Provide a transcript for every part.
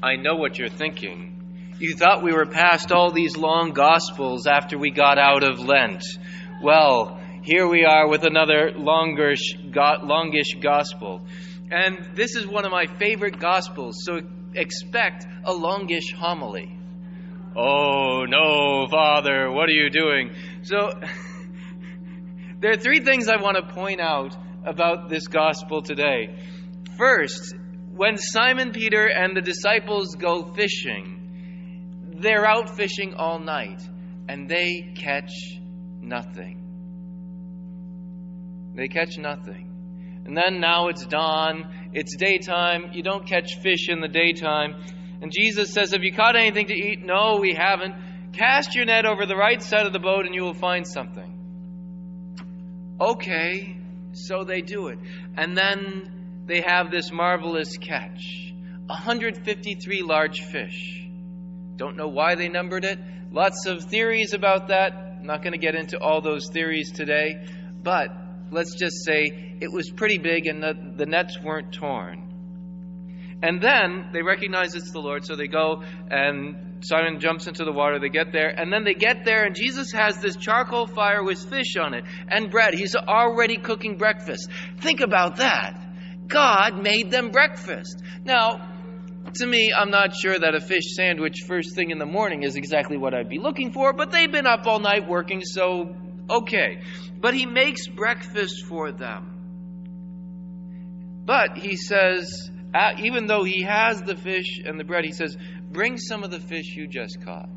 I know what you're thinking. You thought we were past all these long Gospels after we got out of Lent. Well, here we are with another longish Gospel. And this is one of my favorite Gospels, so expect a longish homily. Oh, no, Father, what are you doing? So, there are three things I want to point out about this Gospel today. First, when Simon Peter and the disciples go fishing, they're out fishing all night, and they catch nothing. They catch nothing. And then now it's dawn, it's daytime, you don't catch fish in the daytime. And Jesus says, have you caught anything to eat? No, we haven't. Cast your net over the right side of the boat and you will find something. Okay, so they do it. And then they have this marvelous catch. 153 large fish. Don't know why they numbered it. Lots of theories about that. I'm not going to get into all those theories today. But let's just say it was pretty big and the nets weren't torn. And then they recognize it's the Lord, so they go and Simon jumps into the water. They get there, and then they get there, and Jesus has this charcoal fire with fish on it and bread. He's already cooking breakfast. Think about that. God made them breakfast. Now, to me, I'm not sure that a fish sandwich first thing in the morning is exactly what I'd be looking for, but they've been up all night working, so okay. But he makes breakfast for them. But he says, even though he has the fish and the bread, he says, bring some of the fish you just caught.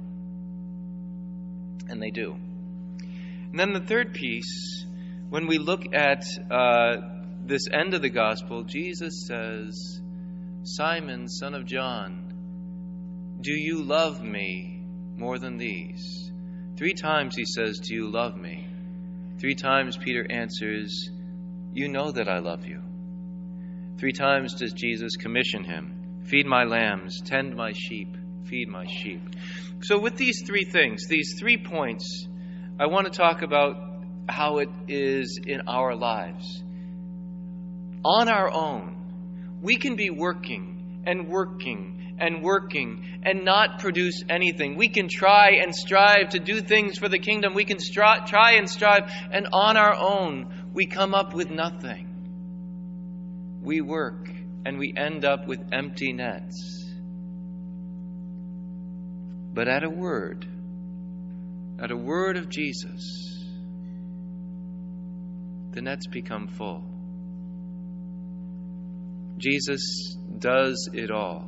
And they do. And then the third piece, when we look at this end of the gospel, Jesus says, Simon, son of John, do you love me more than these? 3 times he says, do you love me? 3 times Peter answers, you know that I love you. 3 times does Jesus commission him, feed my lambs, tend my sheep, feed my sheep. So with these 3 things, these 3 points, I want to talk about how it is in our lives. On our own, we can be working and working and working and not produce anything. We can try and strive to do things for the kingdom. We can try and strive, and on our own, we come up with nothing. We work and we end up with empty nets. But at a word of Jesus, the nets become full. Jesus does it all.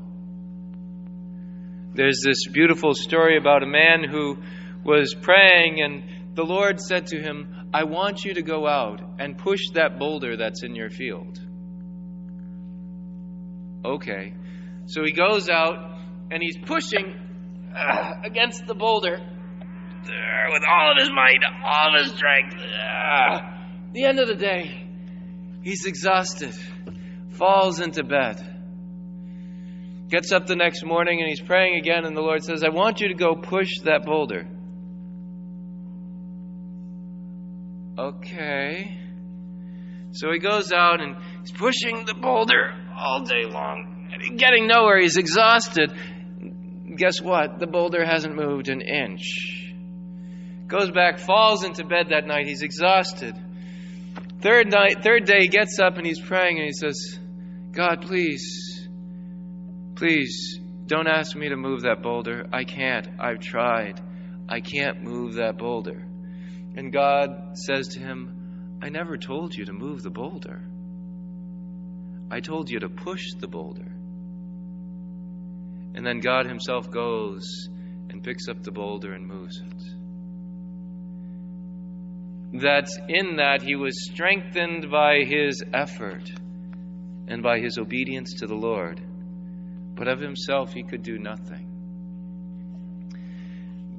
There's this beautiful story about a man who was praying, and the Lord said to him, I want you to go out and push that boulder that's in your field. Okay. So he goes out and he's pushing against the boulder with all of his might, all of his strength. At the end of the day, he's exhausted, falls into bed, gets up the next morning and he's praying again, and the Lord says, I want you to go push that boulder. Okay. So he goes out and he's pushing the boulder all day long, and he's getting nowhere. He's exhausted. Guess what? The boulder hasn't moved an inch. Goes back, falls into bed that night. He's exhausted. Third day, he gets up and he's praying and he says, God, please, don't ask me to move that boulder. I can't. I've tried. I can't move that boulder. And God says to him, I never told you to move the boulder. I told you to push the boulder. And then God himself goes and picks up the boulder and moves it. That's in that he was strengthened by his effort and by his obedience to the Lord. But of himself he could do nothing.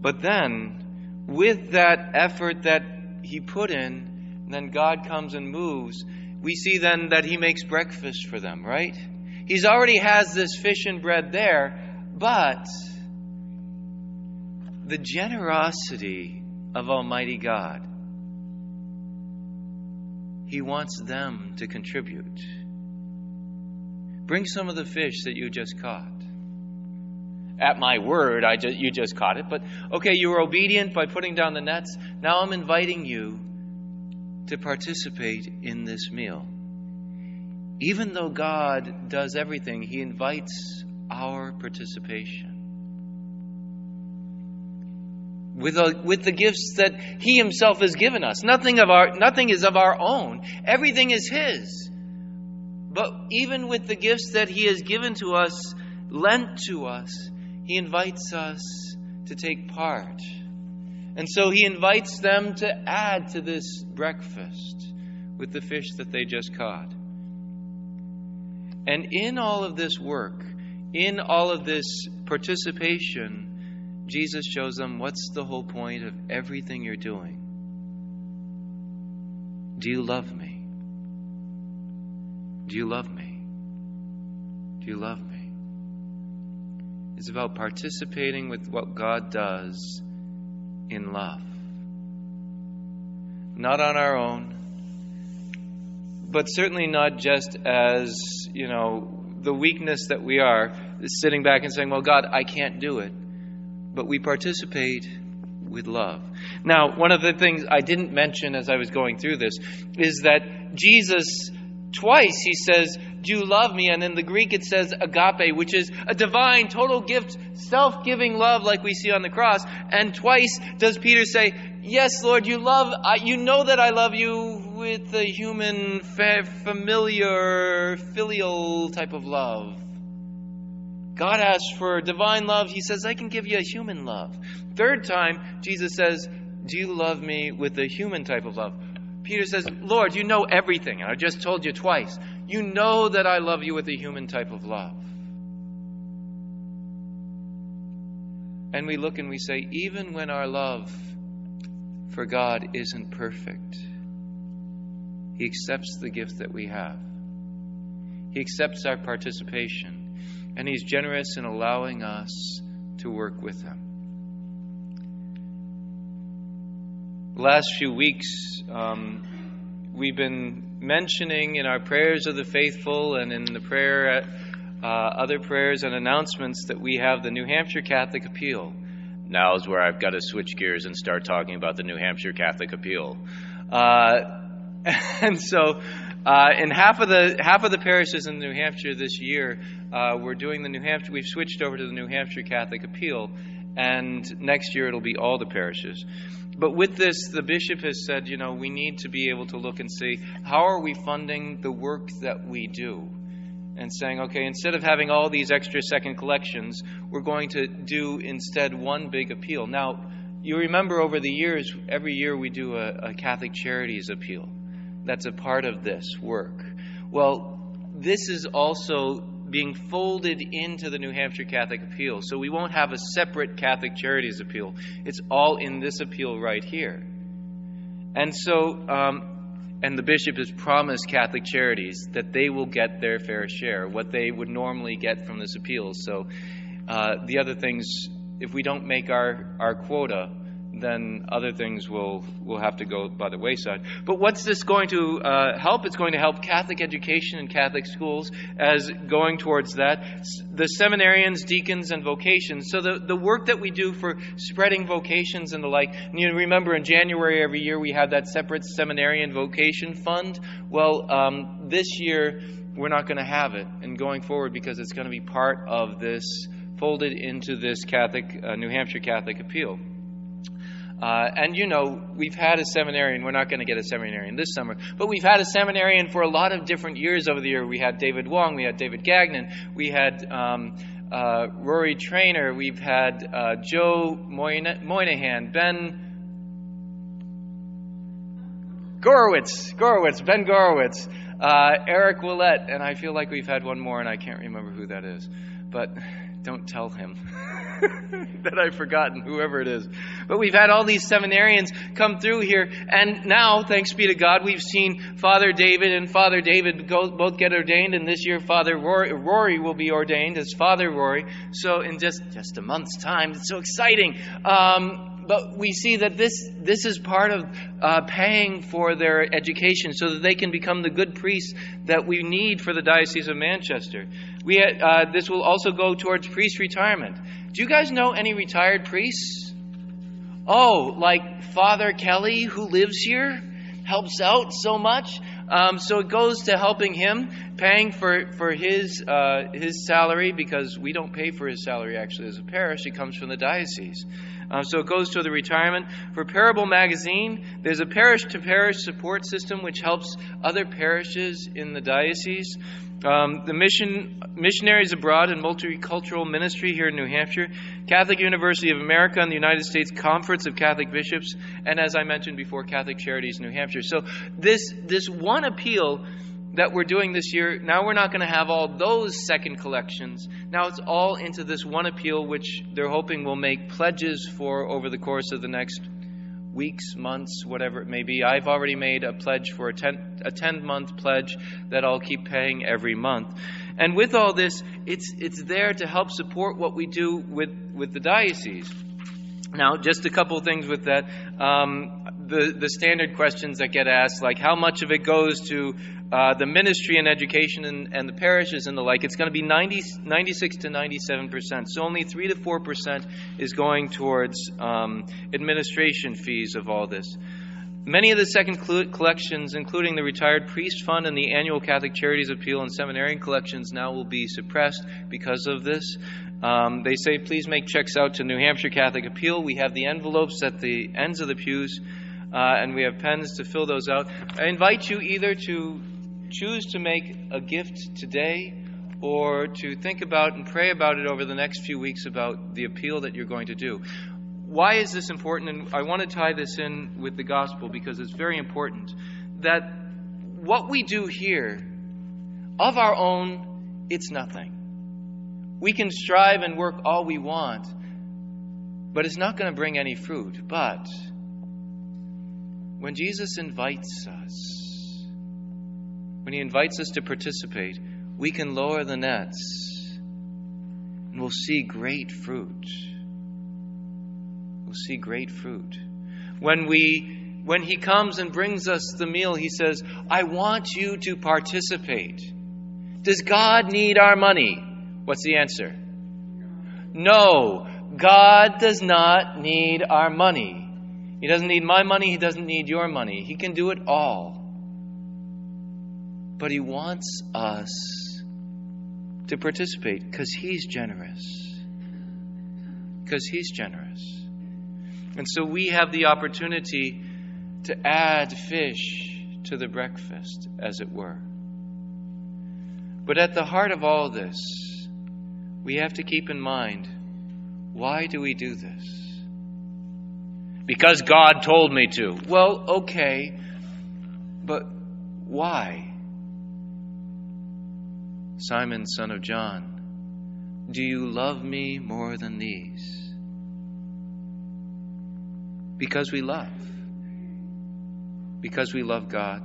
But then, with that effort that he put in, then God comes and moves. We see then that he makes breakfast for them, right? He's already has this fish and bread there, but the generosity of Almighty God, he wants them to contribute. Bring some of the fish that you just caught. at my word, you just caught it. But okay, you were obedient by putting down the nets. Now I'm inviting you to participate in this meal. Even though God does everything, He invites our participation. With the gifts that He Himself has given us. Nothing is of our own. Everything is His. But even with the gifts that He has given to us, lent to us, He invites us to take part. And so He invites them to add to this breakfast with the fish that they just caught. And in all of this work, in all of this participation, Jesus shows them what's the whole point of everything you're doing. Do you love me? Do you love me? Do you love me? It's about participating with what God does in love. Not on our own, but certainly not just as, the weakness that we are, sitting back and saying, well, God, I can't do it. But we participate with love. Now, one of the things I didn't mention as I was going through this is that Jesus, twice he says, do you love me? And in the Greek it says agape, which is a divine, total gift, self-giving love like we see on the cross. And twice does Peter say, yes, Lord, you know that I love you with a human, familiar, filial type of love. God asks for divine love. He says, I can give you a human love. Third time, Jesus says, do you love me with a human type of love? Peter says, Lord, you know everything. And I just told you twice. You know that I love you with a human type of love. And we look and we say, even when our love for God isn't perfect, He accepts the gift that we have. He accepts our participation. And He's generous in allowing us to work with Him. The last few weeks, we've been mentioning in our prayers of the faithful and in the prayer, other prayers and announcements that we have the New Hampshire Catholic Appeal. Now is where I've got to switch gears and start talking about the New Hampshire Catholic Appeal. And so, in half of the parishes in New Hampshire this year, we're doing the New Hampshire. We've switched over to the New Hampshire Catholic Appeal, and next year it'll be all the parishes. But with this, the bishop has said, we need to be able to look and see how are we funding the work that we do, and saying, okay, instead of having all these extra second collections, we're going to do instead one big appeal. Now, you remember over the years, every year we do a Catholic Charities appeal. That's a part of this work. Well, this is also being folded into the New Hampshire Catholic Appeal. So we won't have a separate Catholic Charities appeal. It's all in this appeal right here. And so, and the bishop has promised Catholic Charities that they will get their fair share, what they would normally get from this appeal. So the other things, if we don't make our quota, then other things will have to go by the wayside. But what's this going to help? It's going to help Catholic education in Catholic schools as going towards that. The seminarians, deacons, and vocations. So the work that we do for spreading vocations and the like. And you remember in January every year we have that separate seminarian vocation fund. Well, this year we're not going to have it. And going forward, because it's going to be part of this, folded into this New Hampshire Catholic Appeal. And we've had a seminarian. We're not going to get a seminarian this summer, but we've had a seminarian for a lot of different years over the year. We had David Wong, we had David Gagnon, we had Rory Traynor, we've had Joe Moynihan, Ben Gorowitz, Eric Willett, and I feel like we've had one more, and I can't remember who that is. But don't tell him that I've forgotten, whoever it is. But we've had all these seminarians come through here, and now, thanks be to God, we've seen Father David and Father David both get ordained, and this year Father Rory will be ordained as Father Rory. So in just a month's time, it's so exciting. But we see that this is part of paying for their education so that they can become the good priests that we need for the Diocese of Manchester. This will also go towards priest retirement. Do you guys know any retired priests? Oh, like Father Kelly, who lives here, helps out so much. So it goes to helping him, paying for his salary, because we don't pay for his salary actually as a parish. It comes from the diocese. So it goes to the retirement. For Parable Magazine, there's a parish-to-parish support system which helps other parishes in the diocese. The Missionaries Abroad and Multicultural Ministry here in New Hampshire, Catholic University of America and the United States Conference of Catholic Bishops, and as I mentioned before, Catholic Charities New Hampshire. So this one appeal that we're doing this year, now we're not going to have all those second collections. Now it's all into this one appeal, which they're hoping will make pledges for over the course of the next weeks, months, whatever it may be. I've already made a pledge for a 10-month pledge that I'll keep paying every month. And with all this, it's there to help support what we do with the diocese. Now, just a couple of things with that. The standard questions that get asked, like how much of it goes to the ministry and education and the parishes and the like, it's going to be 96 to 97%. So only 3 to 4% is going towards administration fees of all this. Many of the second collections, including the Retired Priest Fund and the annual Catholic Charities Appeal and Seminarian collections, now will be suppressed because of this. They say, please make checks out to New Hampshire Catholic Appeal. We have the envelopes at the ends of the pews, and we have pens to fill those out. I invite you either to choose to make a gift today or to think about and pray about it over the next few weeks about the appeal that you're going to do. Why is this important? And I want to tie this in with the gospel because it's very important that what we do here, of our own, it's nothing. We can strive and work all we want, but it's not going to bring any fruit. But when Jesus invites us, when He invites us to participate, we can lower the nets and we'll see great fruit. We'll see great fruit. When He comes and brings us the meal, He says, I want you to participate. Does God need our money? What's the answer? No, God does not need our money. He doesn't need my money. He doesn't need your money. He can do it all. But He wants us to participate because He's generous. Because He's generous. And so we have the opportunity to add fish to the breakfast, as it were. But at the heart of all this, we have to keep in mind, why do we do this? Because God told me to. Well, okay, but why? Simon, son of John, do you love me more than these? Because we love. Because we love God.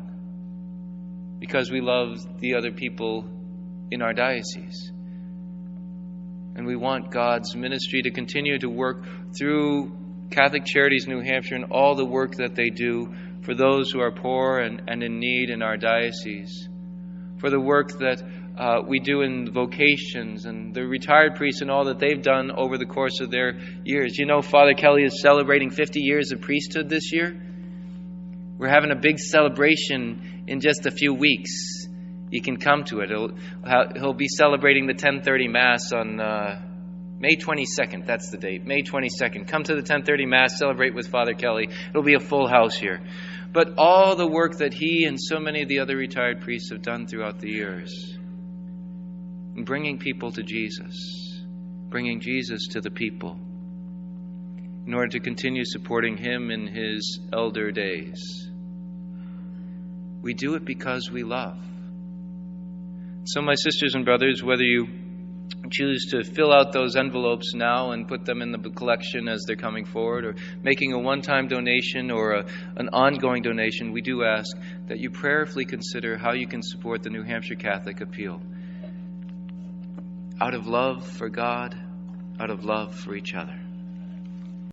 Because we love the other people in our diocese. And we want God's ministry to continue to work through Catholic Charities New Hampshire and all the work that they do for those who are poor and in need in our diocese. For the work that we do in vocations and the retired priests and all that they've done over the course of their years. You know, Father Kelly is celebrating 50 years of priesthood this year. We're having a big celebration in just a few weeks. You can come to it. He'll be celebrating the 10:30 Mass on May 22nd. That's the date, May 22nd. Come to the 10:30 Mass, celebrate with Father Kelly. It'll be a full house here. But all the work that he and so many of the other retired priests have done throughout the years, bringing people to Jesus, bringing Jesus to the people, in order to continue supporting Him in His elder days. We do it because we love. So my sisters and brothers, whether you choose to fill out those envelopes now and put them in the collection as they're coming forward, or making a one-time donation or an ongoing donation, we do ask that you prayerfully consider how you can support the New Hampshire Catholic Appeal. Out of love for God, out of love for each other.